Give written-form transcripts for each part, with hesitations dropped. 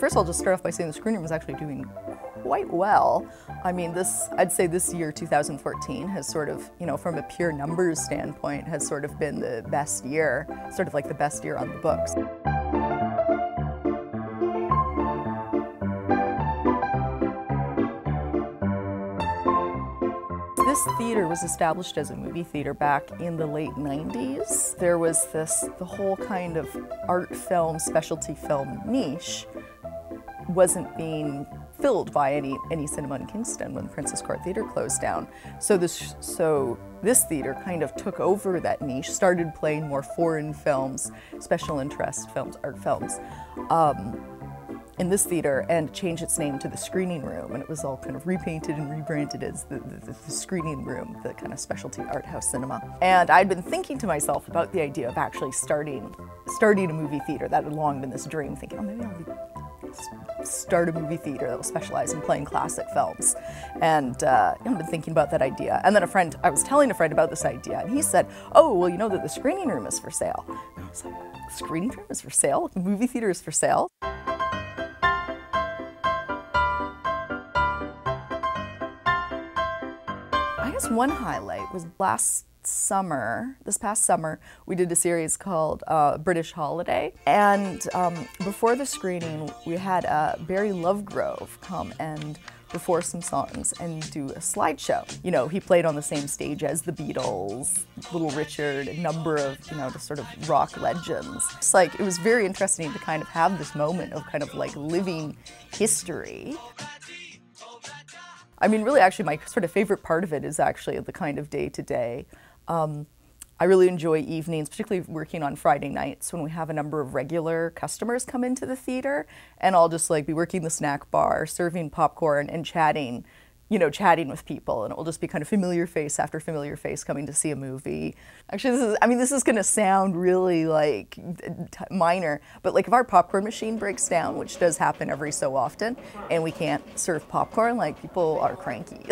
First of all, just start off by saying the screening room is actually doing quite well. I mean, I'd say this year, 2014, has sort of, you know, from a pure numbers standpoint, has sort of been the best year, sort of like the best year on the books. This theater was established as a movie theater back in the late 90s. There was the whole kind of art film, specialty film niche wasn't being filled by any cinema in Kingston when the Princess Court Theatre closed down. So this theater kind of took over that niche, started playing more foreign films, special interest films, art films, in this theater, and changed its name to the Screening Room, and it was all kind of repainted and rebranded as the Screening Room, the kind of specialty art house cinema. And I'd been thinking to myself about the idea of actually starting a movie theater. That had long been this dream, thinking, oh, maybe I'll start a movie theater that will specialize in playing classic films. And I've been thinking about that idea. And then I was telling a friend about this idea, and he said, oh, well, you know that the Screening Room is for sale. And I was like, the Screening Room is for sale? The movie theater is for sale? I guess one highlight was this past summer, we did a series called British Holiday. And before the screening, we had Barry Lovegrove come and perform some songs and do a slideshow. You know, he played on the same stage as the Beatles, Little Richard, a number of, you know, just sort of rock legends. It's like, it was very interesting to kind of have this moment of kind of like living history. I mean, really, actually, my sort of favorite part of it is actually the kind of day-to-day. I really enjoy evenings, particularly working on Friday nights when we have a number of regular customers come into the theater, and I'll just like be working the snack bar, serving popcorn and chatting, you know, chatting with people, and it will just be kind of familiar face after familiar face coming to see a movie. Actually, this is gonna sound really like minor, but like if our popcorn machine breaks down, which does happen every so often, and we can't serve popcorn, like people are cranky.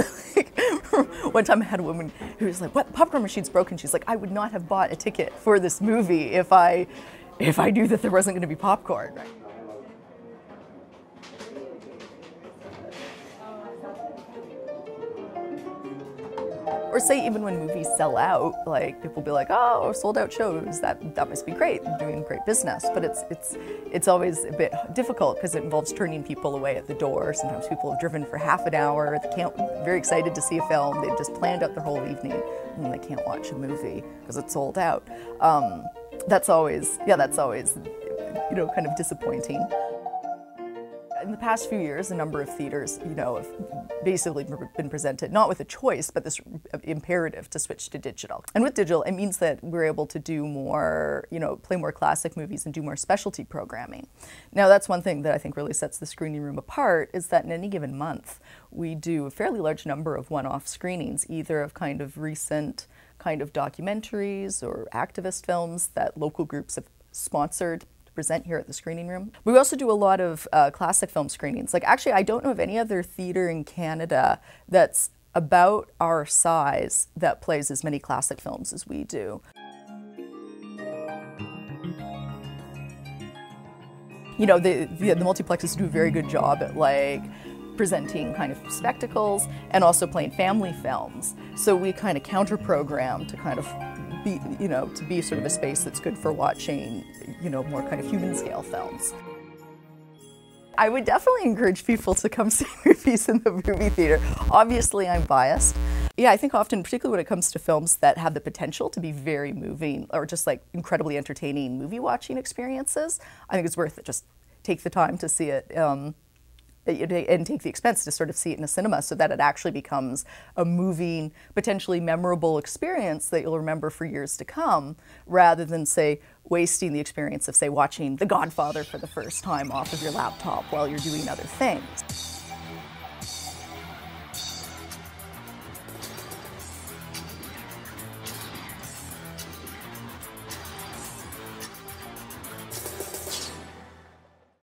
One time I had a woman who was like, what, popcorn machine's broken? She's like, I would not have bought a ticket for this movie if I knew that there wasn't gonna be popcorn. Or say even when movies sell out, like people be like, oh, sold out shows, that must be great, they're doing great business. But it's always a bit difficult because it involves turning people away at the door. Sometimes people have driven for half an hour, very excited to see a film, they've just planned out their whole evening, and they can't watch a movie because it's sold out. That's always, you know, kind of disappointing. In the past few years, a number of theaters, you know, have basically been presented, not with a choice, but this imperative to switch to digital. And with digital, it means that we're able to do more, you know, play more classic movies and do more specialty programming. Now, that's one thing that I think really sets the Screening Room apart, is that in any given month, we do a fairly large number of one-off screenings, either of kind of recent kind of documentaries or activist films that local groups have sponsored present here at the Screening Room. We also do a lot of classic film screenings. Like, actually, I don't know of any other theater in Canada that's about our size that plays as many classic films as we do. You know, the multiplexes do a very good job at like presenting kind of spectacles and also playing family films. So we kind of counter-program to kind of be, you know, to be sort of a space that's good for watching, you know, more kind of human scale films. I would definitely encourage people to come see movies in the movie theater. Obviously, I'm biased. Yeah, I think often, particularly when it comes to films that have the potential to be very moving or just like incredibly entertaining movie watching experiences, I think it's worth it. Just take the time to see it. And take the expense to sort of see it in a cinema so that it actually becomes a moving, potentially memorable experience that you'll remember for years to come, rather than, say, wasting the experience of, say, watching The Godfather for the first time off of your laptop while you're doing other things.